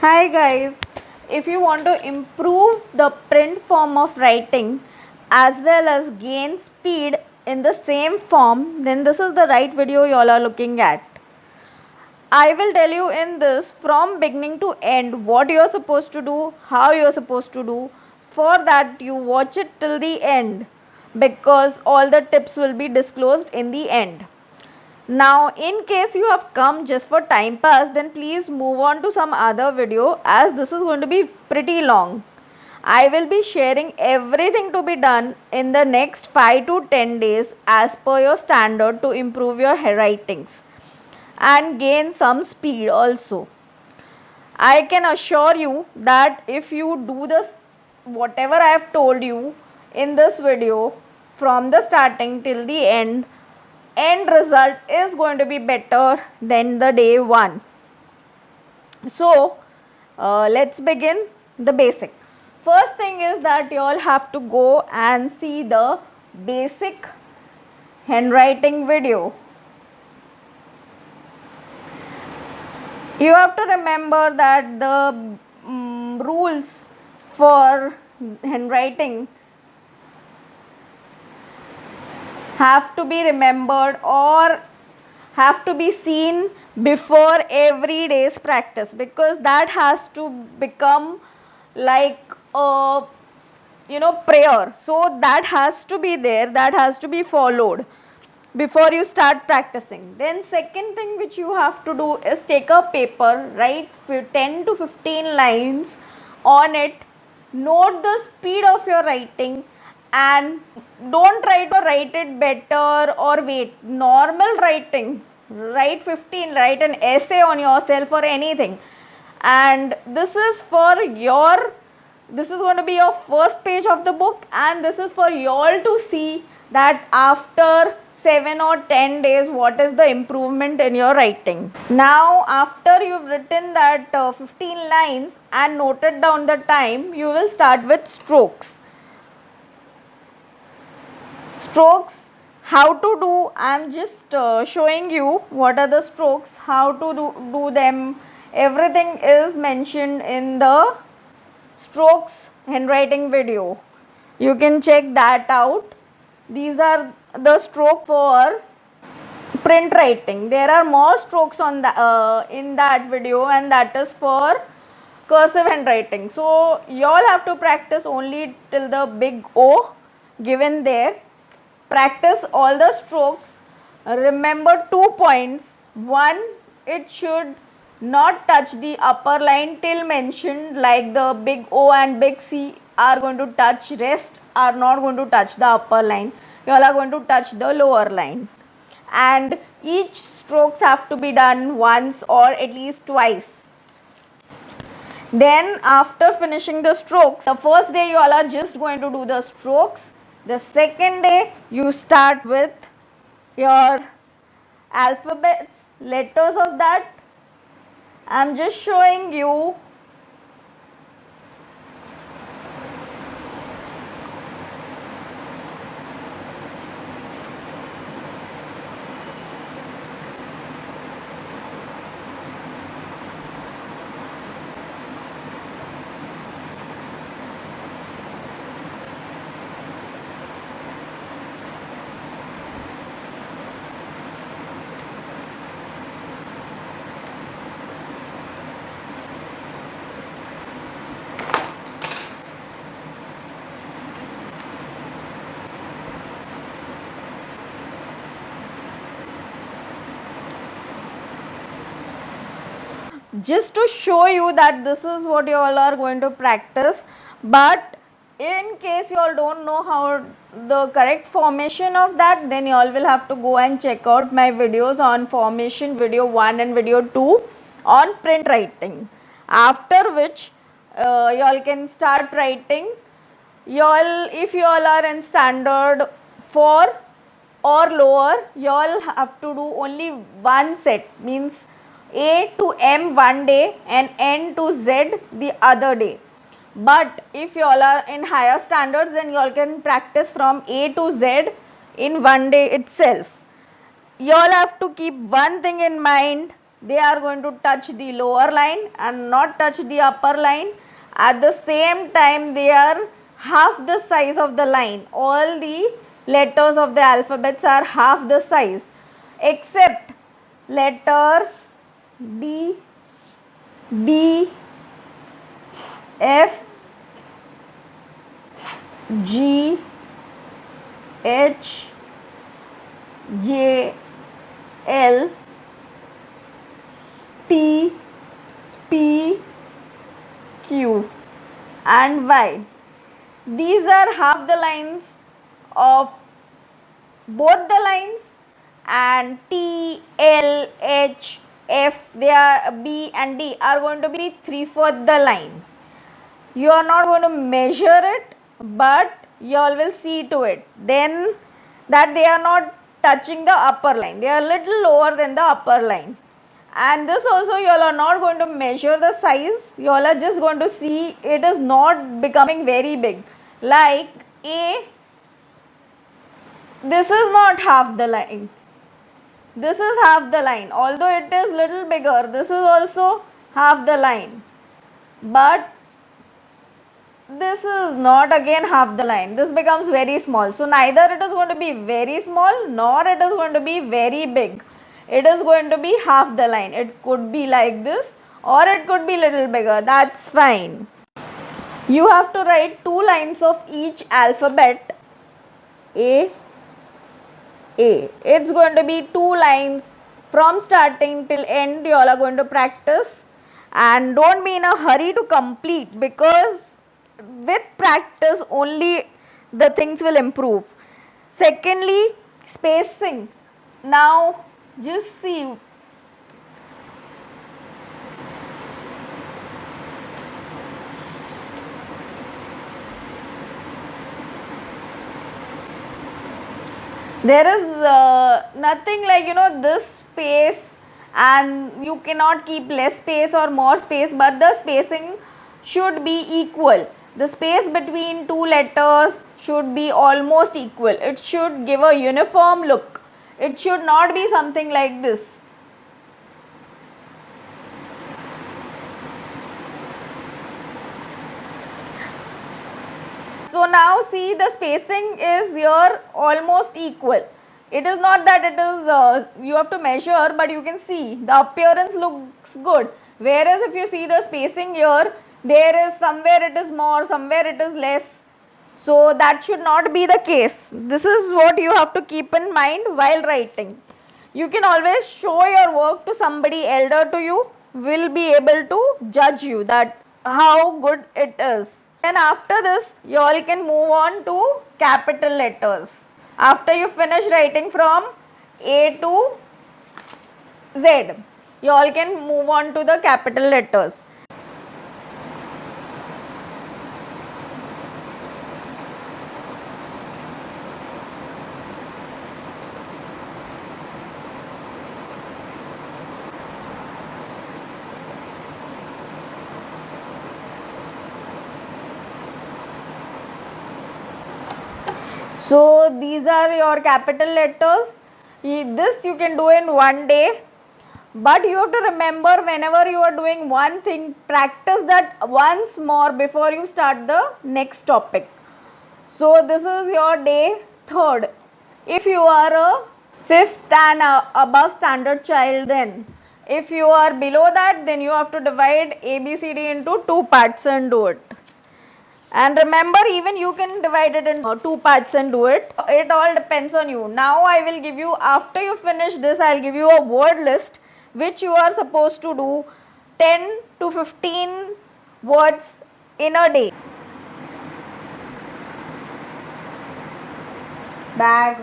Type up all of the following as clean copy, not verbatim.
Hi guys, if you want to improve the print form of writing as well as gain speed in the same form, then this is the right video you all are looking at. I will tell you in this from beginning to end what you are supposed to do, how you are supposed to do. For that, you watch it till the end because all the tips will be disclosed in the end. Now, in case you have come just for time pass, then please move on to some other video as this is going to be pretty long. I will be sharing everything to be done in the next 5 to 10 days as per your standard to improve your writings and gain some speed also. I can assure you that if you do this, whatever I have told you in this video from the starting till the end result is going to be better than the day one. So let's begin the basic. First thing is that you all have to go and see the basic handwriting video. You have to remember that the rules for handwriting have to be remembered or have to be seen before every day's practice, because that has to become like a prayer. So that has to be there, that has to be followed before you start practicing. Then second thing which you have to do is take a paper, write 10 to 15 lines on it, note the speed of your writing, and don't try to write it better or wait. Normal writing, write 15, write an essay on yourself or anything, and this is going to be your first page of the book, and this is for you all to see that after 7 or 10 days what is the improvement in your writing. Now after you've written that 15 lines and noted down the time, you will start with strokes. How to do, I'm just showing you what are the strokes, how to do them. Everything is mentioned in the strokes handwriting video. You can check that out. These are the stroke for print writing. There are more strokes on the in that video, and that is for cursive handwriting. So you all have to practice only till the big O given there. Practice all the strokes. Remember 2 points. One, it should not touch the upper line till mentioned, like the big O and big C are going to touch, rest are not going to touch the upper line. You all are going to touch the lower line, and each strokes have to be done once or at least twice. Then after finishing the strokes, the first day you all are just going to do the strokes. The second day you start with your alphabets, letters of that. I'm just showing you. Just to show you that this is what you all are going to practice, but in case you all don't know how the correct formation of that, then you all will have to go and check out my videos on formation, video 1 and video 2 on print writing, after which you all can start writing. You all, if you all are in standard 4 or lower, you all have to do only one set, means A to M one day and N to Z the other day. But if you all are in higher standards, then you all can practice from A to Z in one day itself. You all have to keep one thing in mind, they are going to touch the lower line and not touch the upper line. At the same time, they are half the size of the line. All the letters of the alphabets are half the size except letter D, B, F, G, H, J, L, T, P, Q and Y. These are half the lines of both the lines, and T, L, H, F, they are B and D are going to be 3/4 the line. You are not going to measure it, but you all will see to it then that they are not touching the upper line. They are little lower than the upper line. And this also you all are not going to measure the size. You all are just going to see it is not becoming very big. Like A, this is not half the line. This is half the line. Although it is little bigger, this is also half the line. But this is not again half the line. This becomes very small. So neither it is going to be very small nor it is going to be very big. It is going to be half the line. It could be like this or it could be little bigger. That's fine. You have to write 2 lines of each alphabet. A. It's going to be 2 lines from starting till end. You all are going to practice and don't be in a hurry to complete, because with practice only the things will improve. Secondly, spacing. Now just see, there is nothing like this space, and you cannot keep less space or more space, but the spacing should be equal. The space between 2 letters should be almost equal. It should give a uniform look. It should not be something like this. So now see, the spacing is here almost equal. It is not that it is you have to measure, but you can see the appearance looks good. Whereas if you see the spacing here, there is somewhere it is more, somewhere it is less. So that should not be the case. This is what you have to keep in mind while writing. You can always show your work to somebody elder to you, will be able to judge you that how good it is. And after this, you all can move on to capital letters. After you finish writing from A to Z, you all can move on to the capital letters. So these are your capital letters. This you can do in one day, but you have to remember, whenever you are doing one thing, practice that once more before you start the next topic. So this is your day 3rd. If you are a 5th and above standard child, then if you are below that, then you have to divide ABCD into 2 parts and do it. And remember, even you can divide it in 2 parts and do it. It all depends on you. Now I will give you, after you finish this, I will give you a word list which you are supposed to do 10 to 15 words in a day. Bag,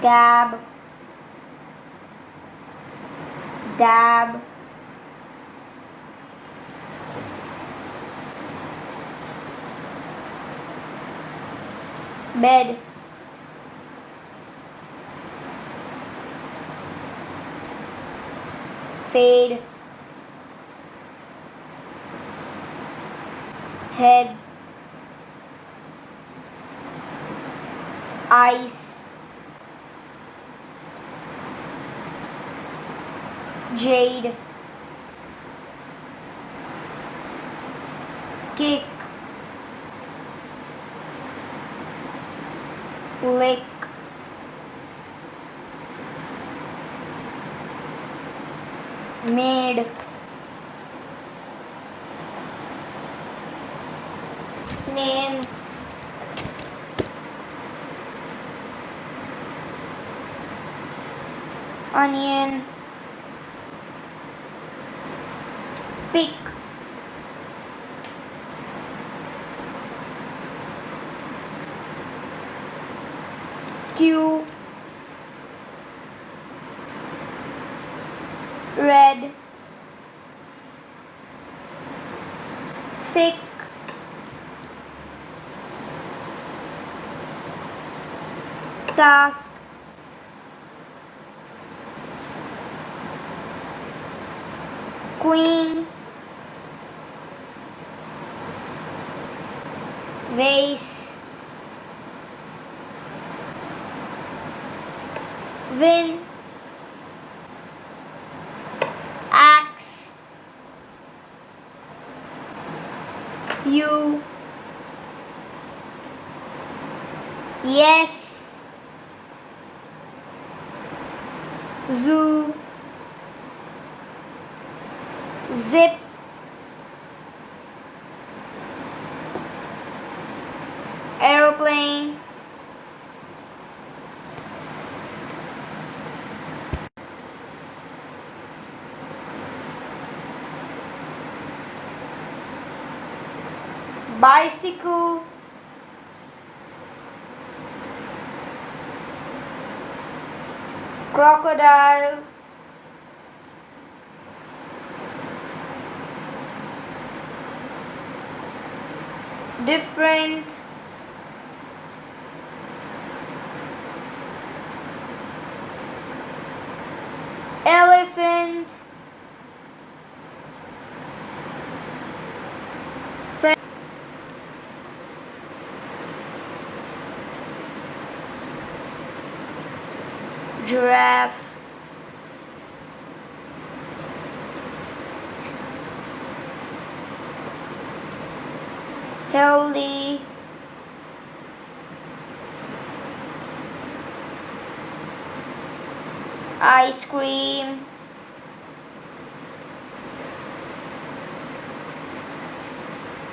cab, dab, bed, fade, head, ice, Jade. Kick. Lick. Made. Name. Onion. Pick. Q. Red. Sick. Task. Queen. Vase. Win. Axe. You. Yes. Zoo. Zip. Aeroplane. Bicycle. Crocodile. Different. Elephant. Friend. Giraffe. Healthy. Ice cream.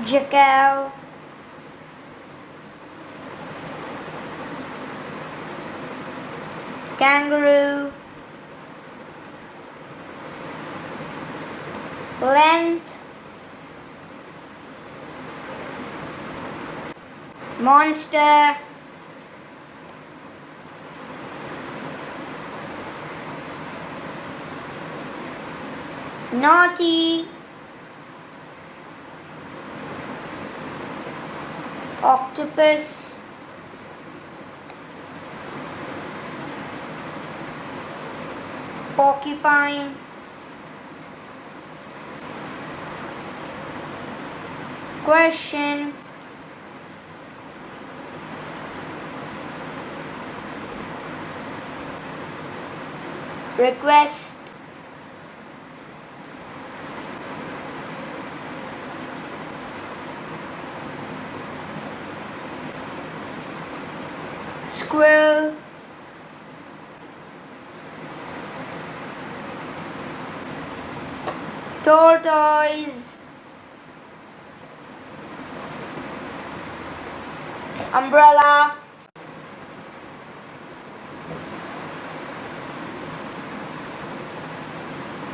Jackal. Kangaroo. Length. Monster. Naughty. Octopus. Porcupine. Question. Request. Squirrel. Tortoise. Umbrella.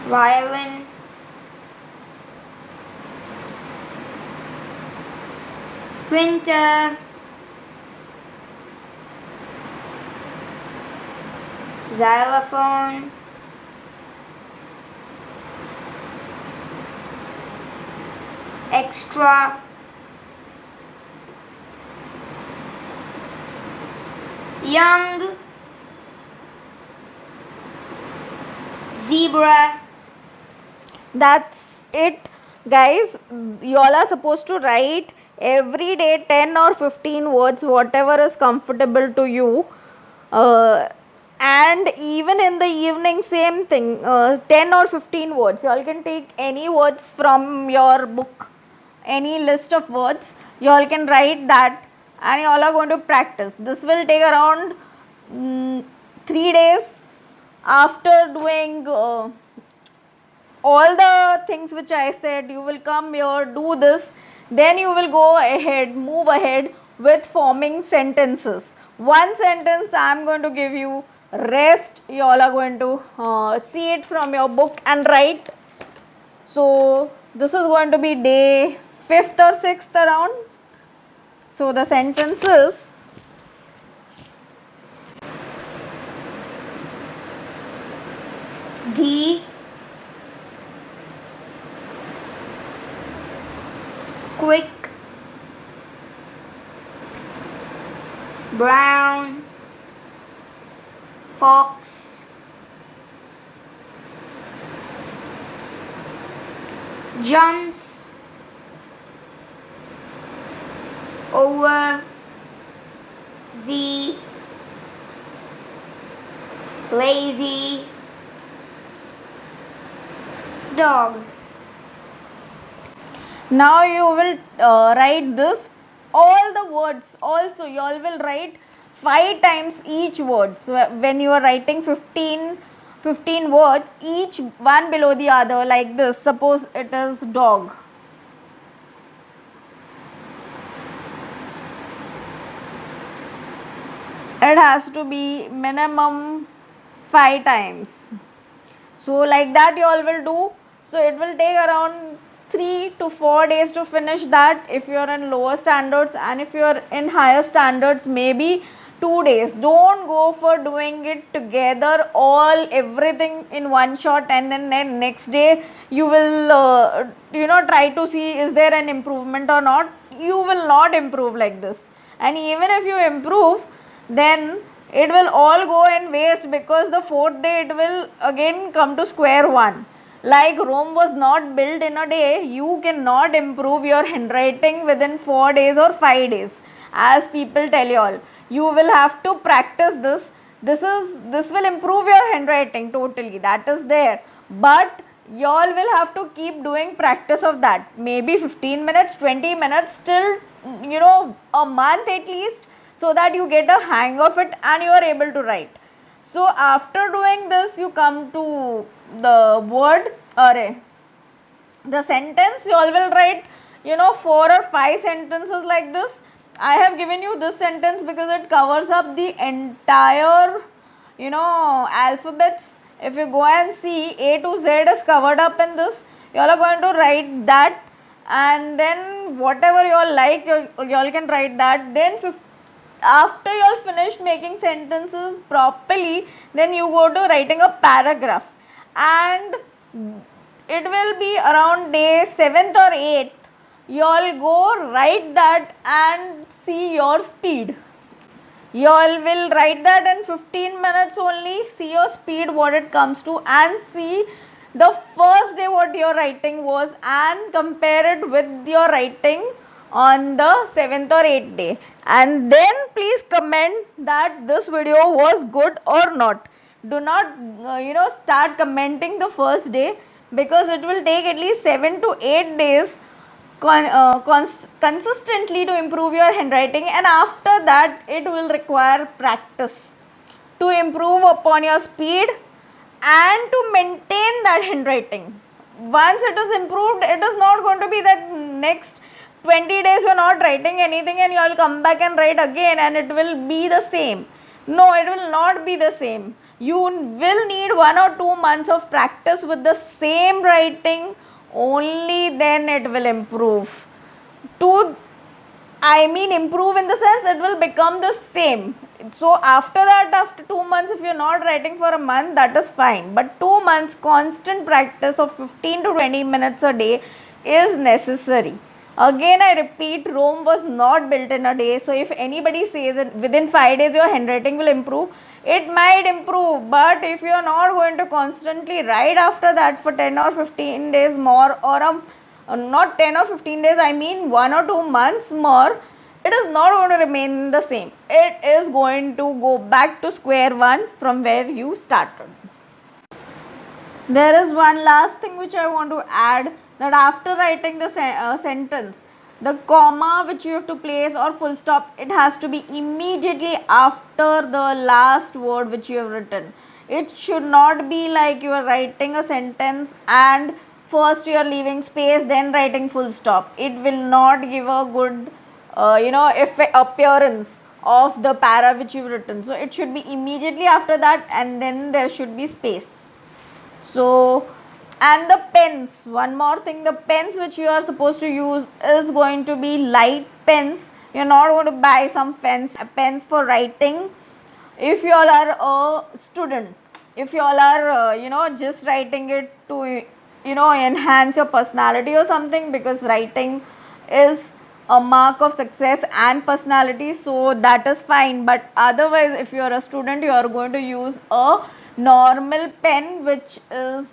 Violin. Winter. Xylophone. Extra. Young. Zebra. That's it, guys. You all are supposed to write every day 10 or 15 words, whatever is comfortable to you. And even in the evening, same thing, 10 or 15 words. You all can take any words from your book, any list of words, you all can write that, and you all are going to practice. This will take around 3 days. After doing all the things which I said, you will come here, do this, then you will go ahead, move ahead with forming sentences. One sentence I am going to give you, rest you all are going to see it from your book and write. So this is going to be day 5th or 6th around. So the sentences: ghee, quick, brown, fox, jumps, over, the, lazy, dog. now you will write this all the words. Also you all will write 5 times each word. So when you are writing 15 words, each one below the other, like this. Suppose it is dog. It has to be minimum 5 times. So like that you all will do. So it will take around 3 to 4 days to finish that if you are in lower standards, and if you are in higher standards, maybe 2 days. Don't go for doing it together, all everything in one shot, and then next day you will try to see is there an improvement or not. You will not improve like this, and even if you improve, then it will all go in waste, because the 4th day it will again come to square one. Like Rome was not built in a day, you cannot improve your handwriting within 4 days or 5 days, as people tell you all. You will have to practice this. This will improve your handwriting totally, that is there, but you all will have to keep doing practice of that. Maybe 15 minutes, 20 minutes, till a month at least, so that you get a hang of it and you are able to write. So after doing this, you come to the word array. The sentence you all will write 4 or 5 sentences like this. I have given you this sentence because it covers up the entire alphabets. If you go and see, A to Z is covered up in this. You all are going to write that, and then whatever you all like, you all can write that. Then after you all finished making sentences properly, then you go to writing a paragraph, and it will be around day 7th or 8th. You all go write that and see your speed. You all will write that in 15 minutes only, see your speed, what it comes to, and see the first day what your writing was, and compare it with your writing on the 7th or 8th day, and then please comment that this video was good or not. Do not start commenting the first day, because it will take at least 7 to 8 days consistently to improve your handwriting, and after that it will require practice to improve upon your speed and to maintain that handwriting. Once it is improved, it is not going to be that next 20 days you are not writing anything and you will come back and write again and it will be the same. No, it will not be the same. You will need 1 or 2 months of practice with the same writing, only then it will improve. Improve in the sense it will become the same. So after that, after 2 months, if you are not writing for a month, that is fine. But 2 months constant practice of 15 to 20 minutes a day is necessary. Again, I repeat, Rome was not built in a day. So if anybody says that within 5 days your handwriting will improve, it might improve. But if you are not going to constantly write after that for 10 or 15 days more, or not 10 or 15 days, I mean 1 or 2 months more, it is not going to remain the same. It is going to go back to square one from where you started. There is one last thing which I want to add, that after writing the sentence, the comma which you have to place or full stop, it has to be immediately after the last word which you have written. It should not be like you are writing a sentence and first you are leaving space then writing full stop. It will not give a good appearance of the para which you've written. So it should be immediately after that and then there should be space. So, and the pens, one more thing, the pens which you are supposed to use is going to be light pens. You're not going to buy some pens for writing. If you all are a student, if you all are just writing it to enhance your personality or something, because writing is a mark of success and personality, so that is fine. But otherwise, if you are a student, you are going to use a normal pen which is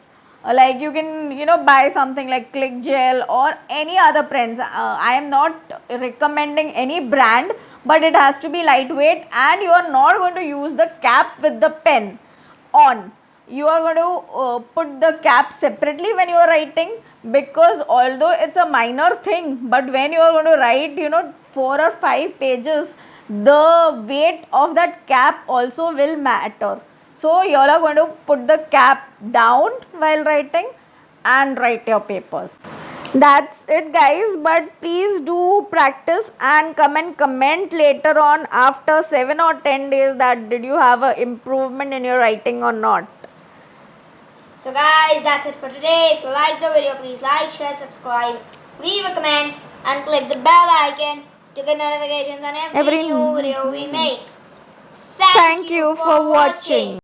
like you can buy something like Click Gel or any other pens. I am not recommending any brand, but it has to be lightweight and you are not going to use the cap with the pen on. You are going to put the cap separately when you are writing, because although it's a minor thing, but when you are going to write 4 or 5 pages, the weight of that cap also will matter. So you all are going to put the cap down while writing and write your papers. That's it guys, but please do practice and comment later on after 7 or 10 days that did you have an improvement in your writing or not. So guys, that's it for today. If you like the video, please like, share, subscribe, leave a comment and click the bell icon to get notifications on every new video we make. Thank you for watching.